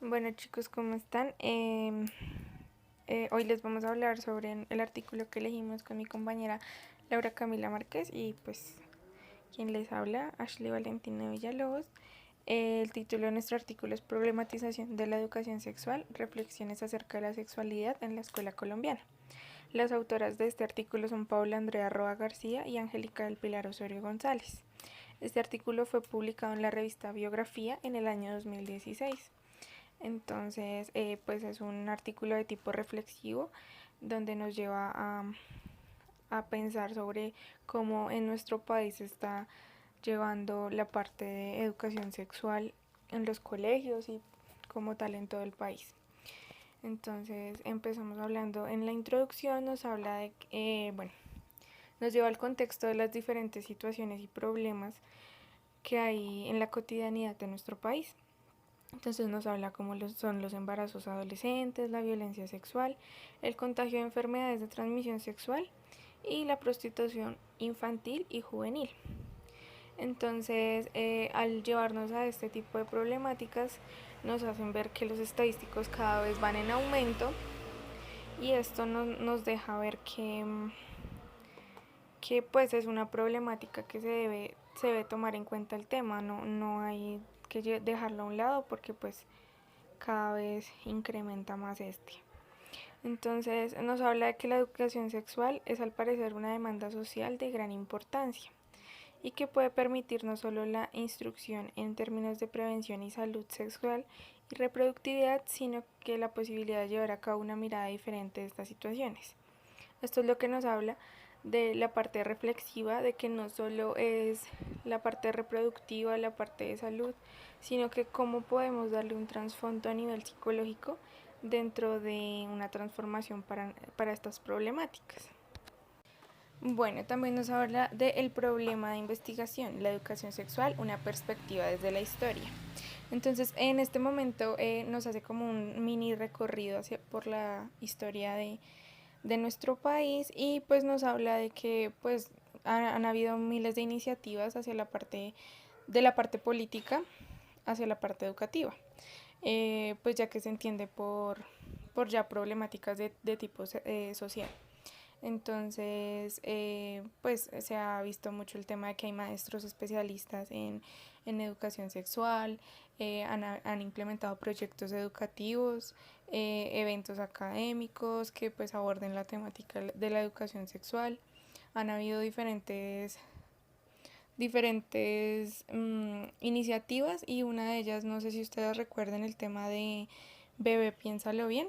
Bueno chicos, ¿cómo están? Hoy les vamos a hablar sobre el artículo que elegimos con mi compañera Laura Camila Márquez y pues quien les habla, Ashley Valentina Villalobos. El título de nuestro artículo es Problematización de la educación sexual, reflexiones acerca de la sexualidad en la escuela colombiana. Las autoras de este artículo son Paula Andrea Roa García y Angélica del Pilar Osorio González. Este artículo fue publicado en la revista Biografía en el año 2016. Entonces, pues es un artículo de tipo reflexivo donde nos lleva a pensar sobre cómo en nuestro país se está llevando la parte de educación sexual en los colegios y como tal en todo el país. Entonces empezamos hablando en la introducción, nos habla de, bueno, nos lleva al contexto de las diferentes situaciones y problemas que hay en la cotidianidad de nuestro país. Entonces nos habla cómo son los embarazos adolescentes, la violencia sexual, el contagio de enfermedades de transmisión sexual y la prostitución infantil y juvenil. Entonces, al llevarnos a este tipo de problemáticas, nos hacen ver que los estadísticos cada vez van en aumento y esto nos deja ver que pues es una problemática que se debe tomar en cuenta el tema, no hay que dejarlo a un lado porque pues cada vez incrementa más este. Entonces nos habla de que la educación sexual es al parecer una demanda social de gran importancia y que puede permitir no solo la instrucción en términos de prevención y salud sexual y reproductividad, sino que la posibilidad de llevar a cabo una mirada diferente de estas situaciones. Esto es lo que nos habla de la parte reflexiva, de que no solo es la parte reproductiva, la parte de salud, sino que cómo podemos darle un trasfondo a nivel psicológico dentro de una transformación para estas problemáticas. Bueno, también nos habla del problema de investigación, la educación sexual, una perspectiva desde la historia. Entonces, en este momento nos hace como un mini recorrido por la historia de nuestro país y pues nos habla de que pues han habido miles de iniciativas hacia la parte de la parte política hacia la parte educativa, pues ya que se entiende por ya problemáticas de tipo social. Entonces, pues se ha visto mucho el tema de que hay maestros especialistas en educación sexual, han implementado proyectos educativos, eventos académicos que pues aborden la temática de la educación sexual. Han habido diferentes iniciativas y una de ellas, no sé si ustedes recuerden el tema de Bebé Piénsalo Bien,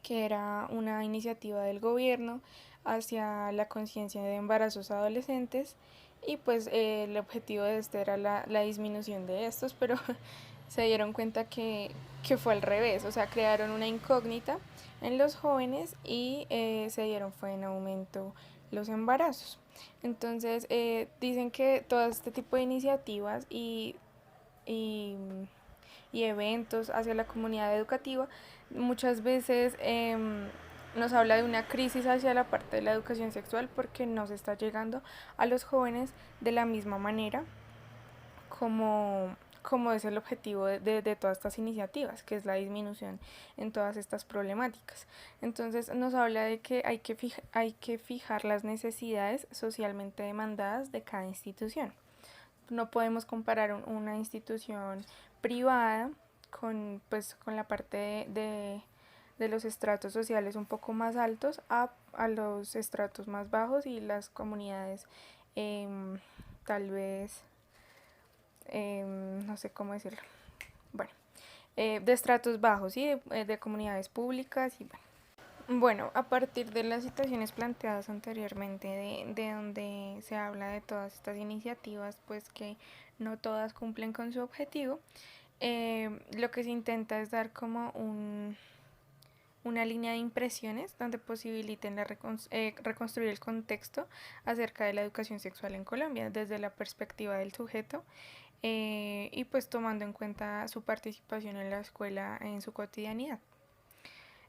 que era una iniciativa del gobierno hacia la conciencia de embarazos adolescentes y pues el objetivo de este era la disminución de estos, pero se dieron cuenta que fue al revés, o sea, crearon una incógnita en los jóvenes y se dieron fue en aumento los embarazos. Entonces dicen que todo este tipo de iniciativas y y eventos hacia la comunidad educativa, muchas veces nos habla de una crisis hacia la parte de la educación sexual porque no se está llegando a los jóvenes de la misma manera como es el objetivo de todas estas iniciativas, que es la disminución en todas estas problemáticas. Entonces nos habla de que hay que fijar las necesidades socialmente demandadas de cada institución. No podemos comparar una institución privada con la parte de los estratos sociales un poco más altos a los estratos más bajos y las comunidades eh, tal vez, no sé cómo decirlo, bueno, de estratos bajos y de comunidades públicas y bueno. Bueno, a partir de las situaciones planteadas anteriormente, de donde se habla de todas estas iniciativas, pues que no todas cumplen con su objetivo, lo que se intenta es dar como una línea de impresiones donde posibiliten reconstruir el contexto acerca de la educación sexual en Colombia desde la perspectiva del sujeto y pues tomando en cuenta su participación en la escuela en su cotidianidad.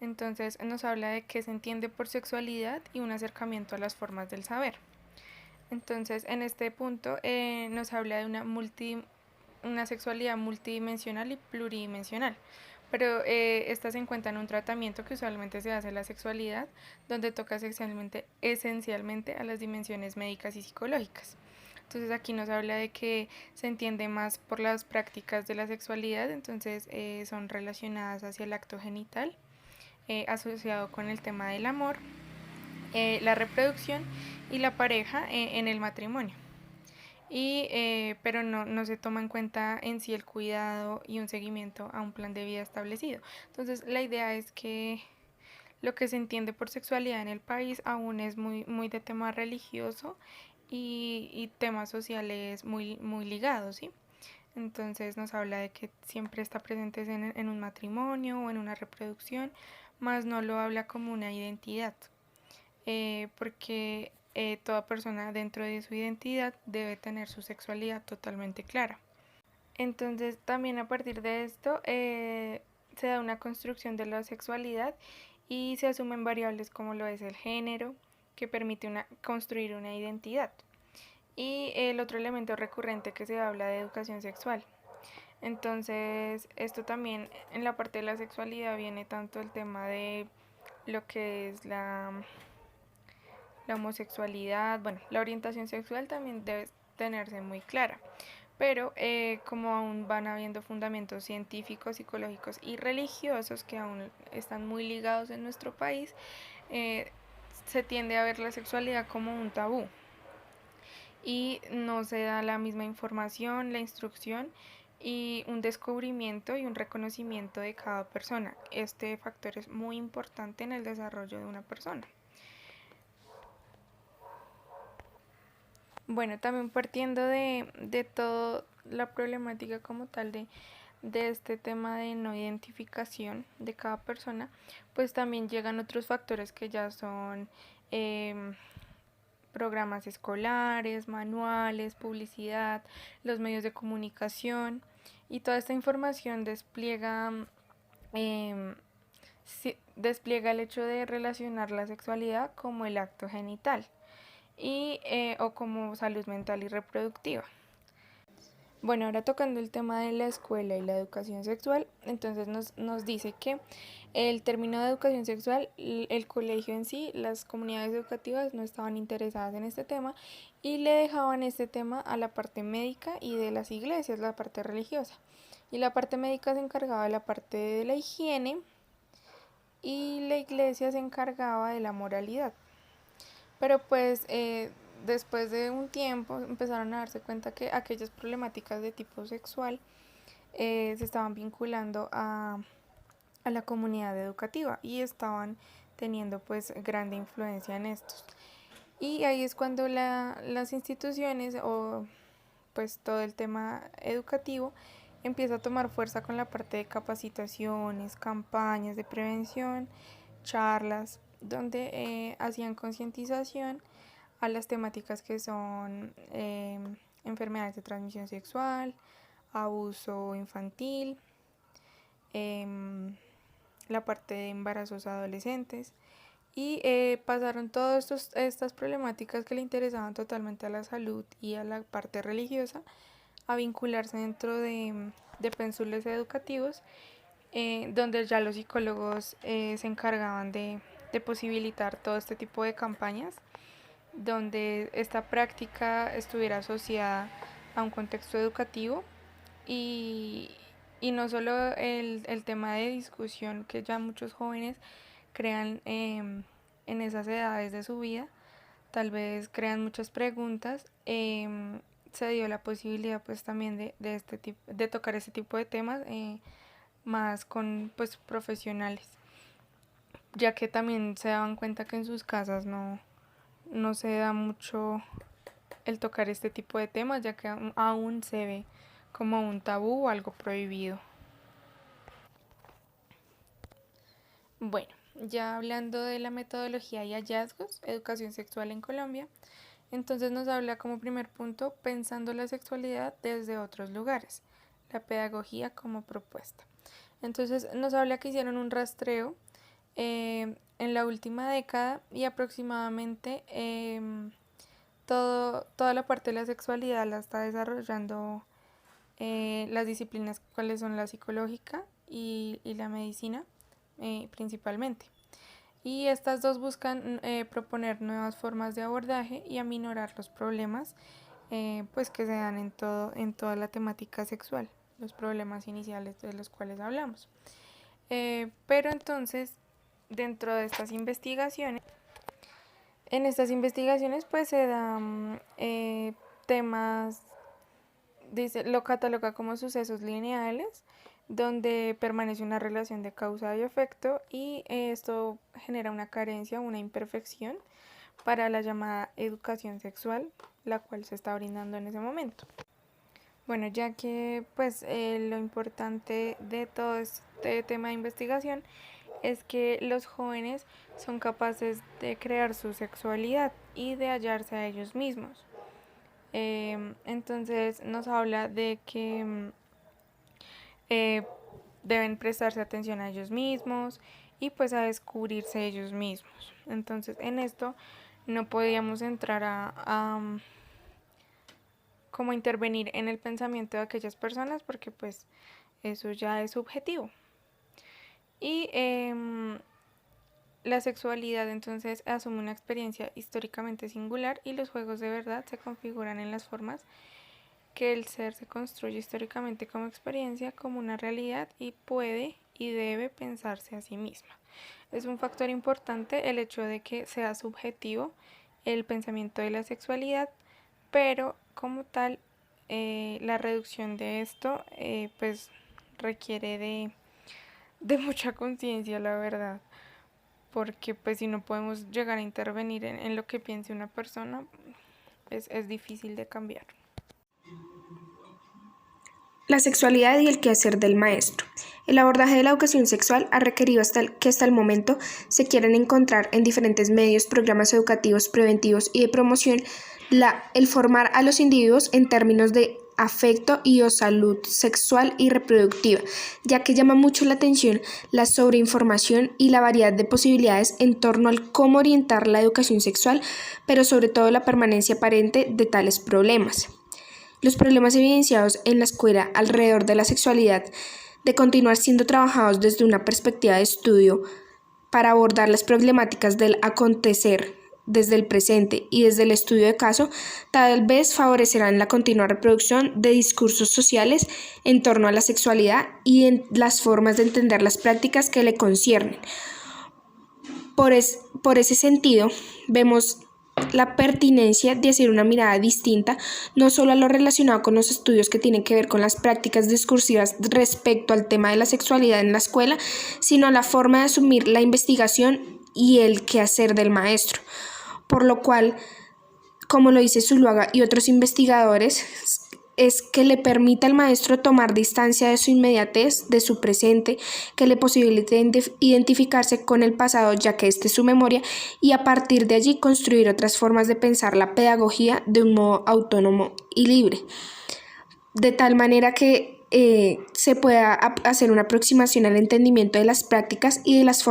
Entonces nos habla de qué se entiende por sexualidad y un acercamiento a las formas del saber. Entonces en este punto nos habla de una sexualidad multidimensional y pluridimensional, pero esta se encuentra en un tratamiento que usualmente se hace a la sexualidad, donde toca esencialmente a las dimensiones médicas y psicológicas. Entonces aquí nos habla de que se entiende más por las prácticas de la sexualidad, entonces son relacionadas hacia el acto genital, asociado con el tema del amor, la reproducción y la pareja en el matrimonio. Pero no se toma en cuenta en sí el cuidado y un seguimiento a un plan de vida establecido. Entonces la idea es que lo que se entiende por sexualidad en el país aún es muy de tema religioso y temas sociales muy ligados, ¿sí? Entonces nos habla de que siempre está presente en un matrimonio o en una reproducción, más no lo habla como una identidad, porque toda persona dentro de su identidad debe tener su sexualidad totalmente clara. Entonces también a partir de esto se da una construcción de la sexualidad y se asumen variables como lo es el género, que permite construir una identidad. Y el otro elemento recurrente que se habla de educación sexual. Entonces, esto también en la parte de la sexualidad viene tanto el tema de lo que es la homosexualidad, bueno, la orientación sexual también debe tenerse muy clara, pero como aún van habiendo fundamentos científicos, psicológicos y religiosos que aún están muy ligados en nuestro país, se tiende a ver la sexualidad como un tabú y no se da la misma información, la instrucción y un descubrimiento y un reconocimiento de cada persona. Este factor es muy importante en el desarrollo de una persona. Bueno, también partiendo de toda la problemática como tal de este tema de no identificación de cada persona, pues también llegan otros factores que ya son programas escolares, manuales, publicidad, los medios de comunicación y toda esta información eh, despliega el hecho de relacionar la sexualidad como el acto genital o como salud mental y reproductiva. Bueno, ahora tocando el tema de la escuela y la educación sexual, entonces nos dice que el término de educación sexual, el colegio en sí, las comunidades educativas no estaban interesadas en este tema y le dejaban este tema a la parte médica y de las iglesias, la parte religiosa. Y la parte médica se encargaba de la parte de la higiene y la iglesia se encargaba de la moralidad. Pero pues después de un tiempo empezaron a darse cuenta que aquellas problemáticas de tipo sexual se estaban vinculando a la comunidad educativa y estaban teniendo pues grande influencia en estos. Y ahí es cuando las instituciones o pues todo el tema educativo empieza a tomar fuerza con la parte de capacitaciones, campañas de prevención, charlas, donde hacían concientización a las temáticas que son enfermedades de transmisión sexual, abuso infantil, eh, la parte de embarazos adolescentes y pasaron todas estas problemáticas que le interesaban totalmente a la salud y a la parte religiosa a vincularse dentro de pensules educativos donde ya los psicólogos se encargaban de posibilitar todo este tipo de campañas donde esta práctica estuviera asociada a un contexto educativo y, y no solo el tema de discusión que ya muchos jóvenes crean en esas edades de su vida, tal vez crean muchas preguntas, se dio la posibilidad pues también de tocar este tipo de temas más con pues profesionales, ya que también se daban cuenta que en sus casas no se da mucho el tocar este tipo de temas, ya que aún se ve como un tabú o algo prohibido. Bueno, ya hablando de la metodología y hallazgos, educación sexual en Colombia, entonces nos habla como primer punto pensando la sexualidad desde otros lugares, la pedagogía como propuesta. Entonces nos habla que hicieron un rastreo en la última década y aproximadamente toda la parte de la sexualidad la está desarrollando las disciplinas cuáles son la psicológica, y la medicina principalmente. Y estas dos buscan proponer nuevas formas de abordaje y aminorar los problemas pues que se dan en toda la temática sexual, los problemas iniciales de los cuales hablamos. Pero entonces, dentro de estas investigaciones, en estas investigaciones pues se dan temas, lo cataloga como sucesos lineales, donde permanece una relación de causa y efecto, y esto genera una carencia, una imperfección para la llamada educación sexual, la cual se está brindando en ese momento. Bueno, ya que pues lo importante de todo este tema de investigación es que los jóvenes son capaces de crear su sexualidad y de hallarse a ellos mismos. Entonces nos habla de que deben prestarse atención a ellos mismos y pues a descubrirse ellos mismos. Entonces en esto no podíamos entrar a como intervenir en el pensamiento de aquellas personas, porque pues eso ya es subjetivo. Y la sexualidad entonces asume una experiencia históricamente singular, y los juegos de verdad se configuran en las formas que el ser se construye históricamente como experiencia, como una realidad, y puede y debe pensarse a sí misma. Es un factor importante el hecho de que sea subjetivo el pensamiento de la sexualidad, pero como tal la reducción de esto pues requiere de mucha conciencia, la verdad, porque pues si no podemos llegar a intervenir en lo que piense una persona, es difícil de cambiar. La sexualidad y el quehacer del maestro. El abordaje de la educación sexual ha requerido que hasta el momento se quieran encontrar en diferentes medios, programas educativos, preventivos y de promoción el formar a los individuos en términos de afecto y o salud sexual y reproductiva, ya que llama mucho la atención la sobreinformación y la variedad de posibilidades en torno al cómo orientar la educación sexual, pero sobre todo la permanencia aparente de tales problemas. Los problemas evidenciados en la escuela alrededor de la sexualidad, de continuar siendo trabajados desde una perspectiva de estudio para abordar las problemáticas del acontecer desde el presente y desde el estudio de caso, tal vez favorecerán la continua reproducción de discursos sociales en torno a la sexualidad y en las formas de entender las prácticas que le conciernen. Por ese sentido, vemos la pertinencia de hacer una mirada distinta, no solo a lo relacionado con los estudios que tienen que ver con las prácticas discursivas respecto al tema de la sexualidad en la escuela, sino a la forma de asumir la investigación y el quehacer del maestro. Por lo cual, como lo dice Zuluaga y otros investigadores, es que le permita al maestro tomar distancia de su inmediatez, de su presente, que le posibilite identificarse con el pasado, ya que este es su memoria, y a partir de allí construir otras formas de pensar la pedagogía de un modo autónomo y libre. De tal manera que se pueda hacer una aproximación al entendimiento de las prácticas y de las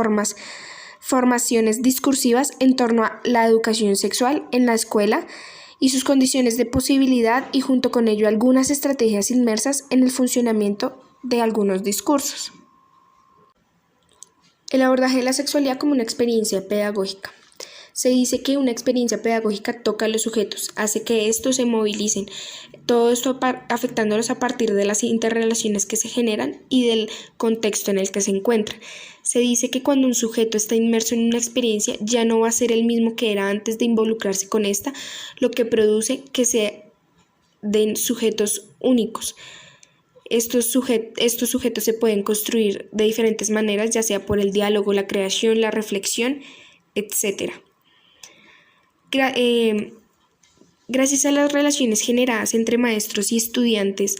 formaciones discursivas en torno a la educación sexual en la escuela y sus condiciones de posibilidad, y junto con ello algunas estrategias inmersas en el funcionamiento de algunos discursos. El abordaje de la sexualidad como una experiencia pedagógica. Se dice que una experiencia pedagógica toca a los sujetos, hace que estos se movilicen, todo esto afectándolos a partir de las interrelaciones que se generan y del contexto en el que se encuentran. Se dice que cuando un sujeto está inmerso en una experiencia ya no va a ser el mismo que era antes de involucrarse con esta, lo que produce que se den sujetos únicos. Estos sujetos se pueden construir de diferentes maneras, ya sea por el diálogo, la creación, la reflexión, etc. Gracias a las relaciones generadas entre maestros y estudiantes,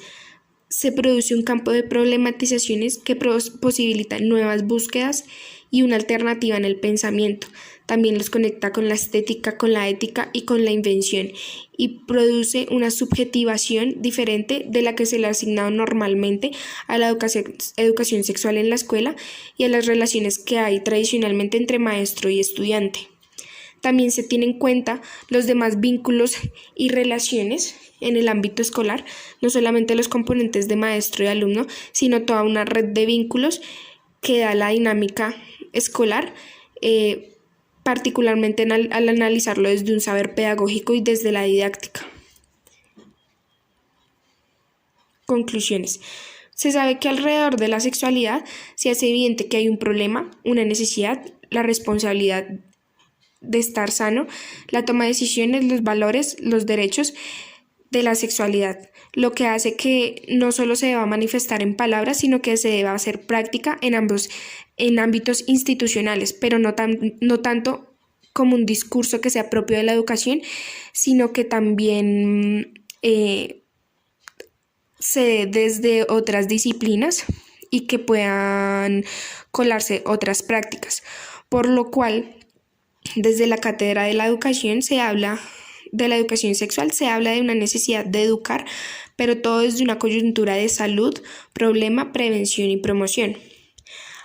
se produce un campo de problematizaciones que posibilitan nuevas búsquedas y una alternativa en el pensamiento. También los conecta con la estética, con la ética y con la invención, y produce una subjetivación diferente de la que se le ha asignado normalmente a la educación sexual en la escuela y a las relaciones que hay tradicionalmente entre maestro y estudiante. También se tienen en cuenta los demás vínculos y relaciones en el ámbito escolar, no solamente los componentes de maestro y alumno, sino toda una red de vínculos que da la dinámica escolar, particularmente al analizarlo desde un saber pedagógico y desde la didáctica. Conclusiones. Se sabe que alrededor de la sexualidad se hace evidente que hay un problema, una necesidad, la responsabilidad de estar sano, la toma de decisiones, los valores, los derechos de la sexualidad, lo que hace que no solo se deba manifestar en palabras, sino que se deba hacer práctica en ámbitos institucionales, pero no tanto como un discurso que sea propio de la educación, sino que también se dé desde otras disciplinas y que puedan colarse otras prácticas, por lo cual desde la cátedra de la educación de la educación sexual se habla de una necesidad de educar, pero todo desde una coyuntura de salud, problema, prevención y promoción.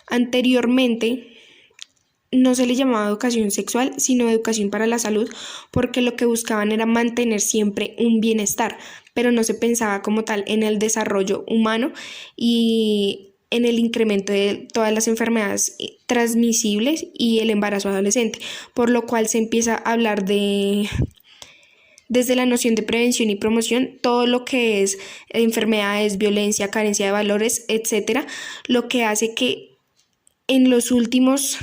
Anteriormente no se le llamaba educación sexual, sino educación para la salud, porque lo que buscaban era mantener siempre un bienestar, pero no se pensaba como tal en el desarrollo humano y en el incremento de todas las enfermedades transmisibles y el embarazo adolescente, por lo cual se empieza a hablar desde la noción de prevención y promoción, todo lo que es enfermedades, violencia, carencia de valores, etcétera, lo que hace que en los últimos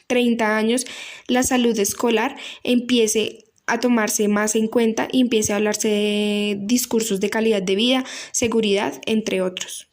30 años la salud escolar empiece a tomarse más en cuenta y empiece a hablarse de discursos de calidad de vida, seguridad, entre otros.